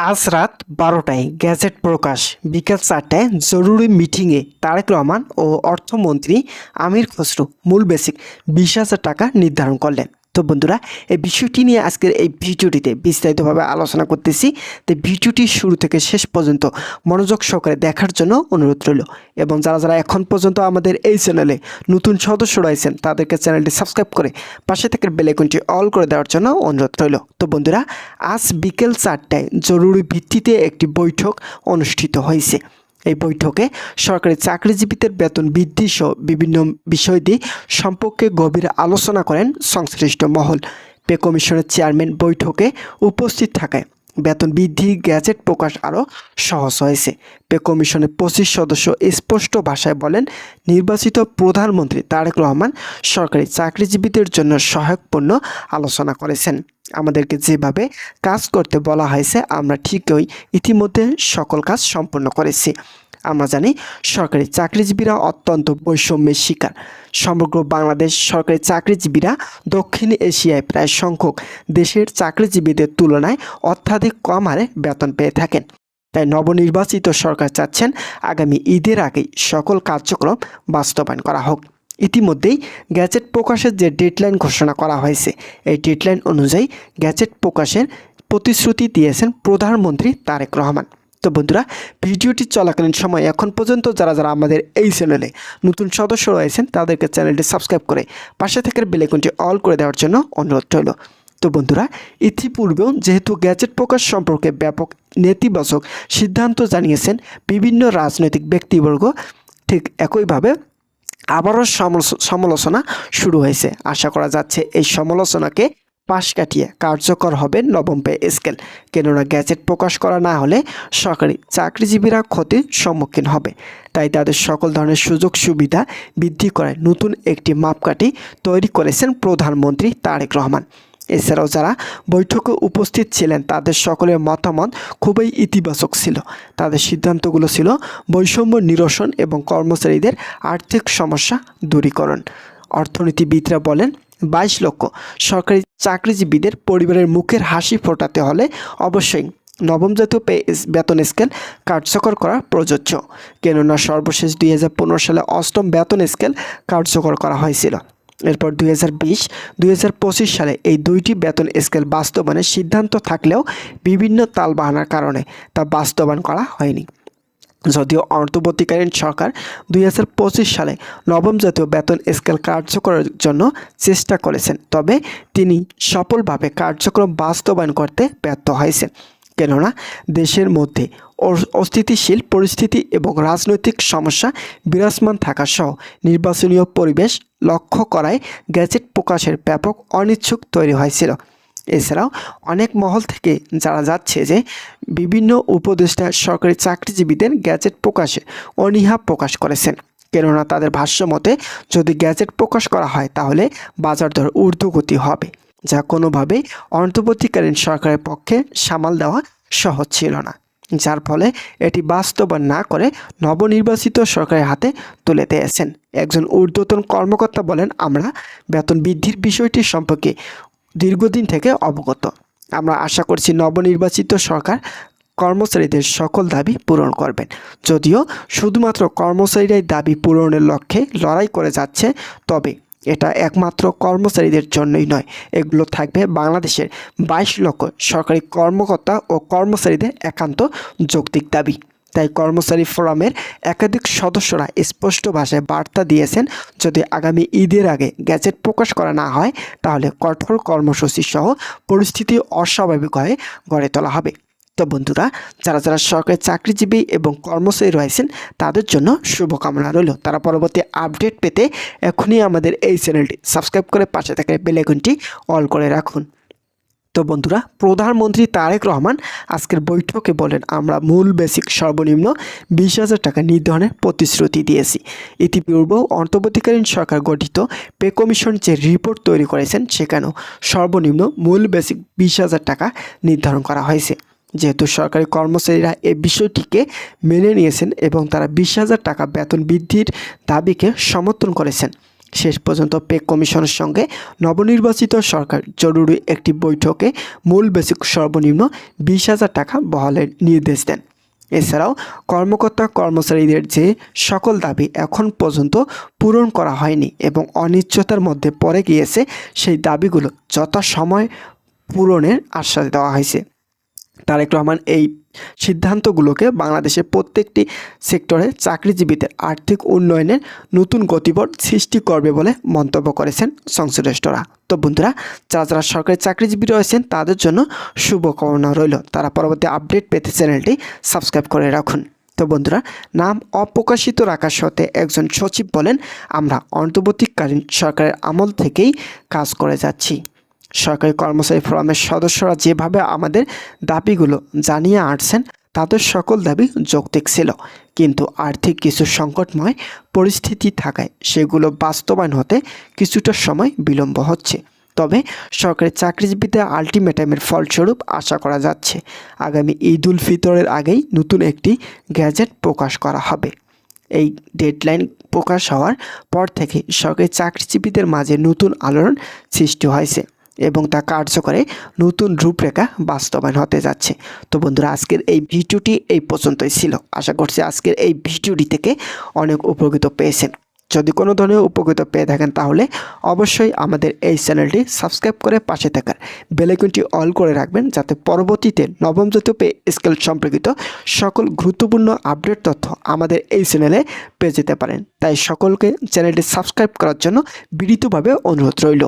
আজ রাত 12টায় গ্যাজেট প্রকাশ। বিকেল 4টায় জরুরি মিটিংয়ে তারেক রহমান ও অর্থমন্ত্রী আমির খসরু মূল বেসিক 20,000 টাকা নির্ধারণ করলেন। তো বন্ধুরা, এই বিষয়টি নিয়ে আজকের এই ভিডিওটিতে বিস্তারিতভাবে আলোচনা করতেছি। তো ভিডিওটি শুরু থেকে শেষ পর্যন্ত মনোযোগ সহকারে দেখার জন্য অনুরোধ রইল। এবং যারা যারা এখন পর্যন্ত আমাদের এই চ্যানেলে নতুন সদস্য রয়েছেন তাদেরকে চ্যানেলটি সাবস্ক্রাইব করে পাশে থেকে বেল আইকনটি অল করে দেওয়ার জন্য অনুরোধ রইল। তো বন্ধুরা, আজ বিকেল 4টায় জরুরি ভিত্তিতে একটি বৈঠক অনুষ্ঠিত হয়েছে। এই বৈঠকে সরকারি চাকরিজীবীদের বেতন বৃদ্ধি সহ বিভিন্ন বিষয়টি সম্পর্কে গভীর আলোচনা করেন সংশ্লিষ্ট মহল। পে কমিশনের চেয়ারম্যান বৈঠকে উপস্থিত থাকায় বেতন বৃদ্ধি গ্যাজেট প্রকাশ আরও সহজ হয়েছে। পে কমিশনের 25 সদস্য স্পষ্ট ভাষায় বলেন, নির্বাচিত প্রধানমন্ত্রী তারেক রহমান সরকারি চাকরিজীবীদের জন্য সহায়কপূর্ণ আলোচনা করেছেন। আমাদেরকে যেভাবে কাজ করতে বলা হয়েছে আমরা ঠিকই ইতিমধ্যে সকল কাজ সম্পন্ন করেছি। আমরা জানি সরকারি চাকরিজীবীরা অত্যন্ত বৈষম্যের শিকার। সমগ্র বাংলাদেশ সরকারি চাকরিজীবীরা দক্ষিণ এশিয়ায় প্রায় সংখ্যক দেশের চাকরিজীবীদের তুলনায় অত্যাধিক কম হারে বেতন পেয়ে থাকেন। তাই নবনির্বাচিত সরকার চাচ্ছেন আগামী ঈদের আগেই সকল কার্যক্রম বাস্তবায়ন করা হোক। ইতিমধ্যেই গ্যাজেট প্রকাশের যে ডেডলাইন ঘোষণা করা হয়েছে, এই ডেডলাইন অনুযায়ী গ্যাজেট প্রকাশের প্রতিশ্রুতি দিয়েছেন প্রধানমন্ত্রী তারেক রহমান। তো বন্ধুরা, ভিডিওটি চলাকালীন সময় এখন পর্যন্ত যারা যারা আমাদের এই চ্যানেলে নতুন সদস্য রয়েছেন তাদেরকে চ্যানেলটি সাবস্ক্রাইব করে পাশে থেকে বেল আইকনটি অল করে দেওয়ার জন্য অনুরোধ রইল। তো বন্ধুরা, ইতিপূর্বেও যেহেতু গ্যাজেট প্রকাশ সম্পর্কে ব্যাপক নেতিবাচক সিদ্ধান্ত জানিয়েছেন বিভিন্ন রাজনৈতিক ব্যক্তিবর্গ, ঠিক একইভাবে আবারও সমালোচনা শুরু হয়েছে। আশা করা যাচ্ছে এই সমালোচনাকে পাশ কাটিয়ে কার্যকর হবে নবম পে স্কেল। কেননা গ্যাজেট প্রকাশ করা না হলে সরকারি চাকরিজীবীরা ক্ষতির সম্মুখীন হবে। তাই তাদের সকল ধরনের সুযোগ সুবিধা বৃদ্ধি করে নতুন একটি মাপকাঠি তৈরি করেছেন প্রধানমন্ত্রী তারেক রহমান। এছাড়াও যারা বৈঠকে উপস্থিত ছিলেন তাদের সকলের মতামত খুবই ইতিবাচক ছিল। তাদের সিদ্ধান্তগুলো ছিল বৈষম্য নিরসন এবং কর্মচারীদের আর্থিক সমস্যা দূরীকরণ। অর্থনীতিবিদরা বলেন, 22 লক্ষ সরকারি চাকরিজীবীদের পরিবারের মুখের হাসি ফোটাতে হলে অবশ্যই নবম জাতীয় বেতন স্কেল কার্যকর করা প্রযোজ্য। কেননা সর্বশেষ 2015 সালে 8ম বেতন স্কেল কার্যকর করা হয়েছিল। এরপর 2020-2025 সালে এই দুইটি বেতন স্কেল বাস্তবায়নের সিদ্ধান্ত থাকলেও বিভিন্ন তালবাহানার কারণে তা বাস্তবায়ন করা হয়নি। যদিও অন্তর্বর্তীকালীন সরকার 2025 সালে নবম জাতীয় বেতন স্কেল কার্যকরের জন্য চেষ্টা করেছেন, তবে তিনি সফলভাবে কার্যক্রম বাস্তবায়ন করতে ব্যর্থ হয়েছেন। কেননা দেশের মধ্যে অস্থিতিশীল পরিস্থিতি এবং রাজনৈতিক সমস্যা বিরাজমান থাকা সহ নির্বাচনীয় পরিবেশ লক্ষ্য করায় গ্যাজেট প্রকাশের ব্যাপক অনিচ্ছুক তৈরি হয়েছিল। এছাড়াও অনেক মহল থেকে জানা যাচ্ছে যে বিভিন্ন উপদেষ্টা সরকারি চাকরিজীবীদের গ্যাজেট প্রকাশে অনীহা প্রকাশ করেছেন। কেননা তাদের ভাষ্য মতে যদি গ্যাজেট প্রকাশ করা হয় তাহলে বাজার দর ঊর্ধ্বগতি হবে, যা কোনোভাবেই অন্তর্বর্তীকালীন সরকারের পক্ষে সামাল দেওয়া সহজ ছিল না। যার ফলে এটি বাস্তবায়ন না করে নবনির্বাচিত সরকারের হাতে তুলে দিয়েছেন। একজন ঊর্ধ্বতন কর্মকর্তা বলেন, আমরা বেতন বৃদ্ধির বিষয়টি সম্পর্কে দীর্ঘদিন থেকে অবগত। আমরা আশা করছি নবনির্বাচিত সরকার কর্মচারীদের সকল দাবি পূরণ করবেন। যদিও শুধুমাত্র কর্মচারীরাই দাবি পূরণের লক্ষ্যে লড়াই করে যাচ্ছে, তবে এটা একমাত্র কর্মচারীদের জন্যই নয়, এগুলো থাকবে বাংলাদেশের 22 লক্ষ সরকারি কর্মকর্তা ও কর্মচারীদের একান্ত যৌক্তিক দাবি। তাই কর্মচারী ফোরামের একাধিক সদস্যরা স্পষ্ট ভাষায় বার্তা দিয়েছেন, যদি আগামী ঈদের আগে গ্যাজেট প্রকাশ করা না হয় তাহলে কঠোর কর্মসূচি সহ পরিস্থিতি অস্বাভাবিক হয়ে গড়ে তোলা হবে। তো বন্ধুরা, যারা যারা সরকারি চাকরিজীবী এবং কর্মচারী রয়েছেন তাদের জন্য শুভকামনা রইল। তারা পরবর্তী আপডেট পেতে এখনই আমাদের এই চ্যানেলটি সাবস্ক্রাইব করে পাশে থাকা বেল আইকনটি অল করে রাখুন। তো বন্ধুরা, প্রধানমন্ত্রী তারেক রহমান আজকের বৈঠকে বলেন, আমরা মূল বেসিক সর্বনিম্ন 20,000 টাকা নির্ধারণের প্রতিশ্রুতি দিয়েছি। ইতিপূর্বেও অন্তর্বর্তীকালীন সরকার গঠিত পে কমিশন যে রিপোর্ট তৈরি করেছেন সেখানেও সর্বনিম্ন মূল বেসিক 20,000 টাকা নির্ধারণ করা হয়েছে। যেহেতু সরকারি কর্মচারীরা এই বিষয়টিকে মেনে নিয়েছেন এবং তারা 20,000 টাকা বেতন বৃদ্ধির দাবিকে সমর্থন করেছেন, শেষ পর্যন্ত পে কমিশনের সঙ্গে নবনির্বাচিত সরকার জরুরি একটি বৈঠকে মূল বেসিক সর্বনিম্ন 20,000 টাকা বহালের নির্দেশ দেন। এছাড়াও কর্মকর্তা কর্মচারীদের যে সকল দাবি এখন পর্যন্ত পূরণ করা হয়নি এবং অনিশ্চয়তার মধ্যে পড়ে গিয়েছে, সেই দাবিগুলো যথাসময়ে পূরণের আশ্বাস দেওয়া হয়েছে। তারেক রহমান এই সিদ্ধান্তগুলোকে বাংলাদেশের প্রত্যেকটি সেক্টরে চাকরিজীবীদের আর্থিক উন্নয়নের নতুন গতিপথ সৃষ্টি করবে বলে মন্তব্য করেছেন সংশ্লিষ্টরা। তো বন্ধুরা, যারা সরকারি চাকরিজীবী রয়েছেন তাদের জন্য শুভকামনা রইল। তারা পরবর্তী আপডেট পেতে চ্যানেলটি সাবস্ক্রাইব করে রাখুন। তো বন্ধুরা, নাম অপ্রকাশিত রাখার সত্ত্বে একজন সচিব বলেন, আমরা অন্তর্বর্তীকালীন সরকারের আমল থেকেই কাজ করে যাচ্ছি। সরকারি কর্মচারী ফোরামের সদস্যরা যেভাবে আমাদের দাবিগুলো জানিয়ে আসছেন তাদের সকল দাবি যৌক্তিক ছিল, কিন্তু আর্থিক কিছু সংকটময় পরিস্থিতি থাকায় সেগুলো বাস্তবায়ন হতে কিছুটা সময় বিলম্ব হচ্ছে। তবে সরকারি চাকরিজীবীদের আলটিমেটামের ফলস্বরূপ আশা করা যাচ্ছে আগামী ঈদ উল ফিতরের আগেই নতুন একটি গ্যাজেট প্রকাশ করা হবে। এই ডেডলাইন প্রকাশ হওয়ার পর থেকে সরকারি চাকরিজীবীদের মাঝে নতুন আলোড়ন সৃষ্টি হয়েছে এবং তা কার্যকরে নতুন রূপরেখা বাস্তবায়ন হতে যাচ্ছে। তো বন্ধুরা, আজকের এই ভিডিওটি এই পর্যন্তই ছিল। আশা করছি আজকের এই ভিডিওটি থেকে অনেক উপকৃত পেয়েছেন। যদি কোনো ধরনের উপকৃত পেয়ে থাকেন তাহলে অবশ্যই আমাদের এই চ্যানেলটি সাবস্ক্রাইব করে পাশে থাকার বেল আইকনটি অল করে রাখবেন, যাতে পরবর্তীতে নবম জাতীয় পে স্কেল সম্পর্কিত সকল গুরুত্বপূর্ণ আপডেট তথ্য আমাদের এই চ্যানেলে পেয়ে যেতে পারেন। তাই সকলকে চ্যানেলটি সাবস্ক্রাইব করার জন্য বিনীতভাবে অনুরোধ রইল।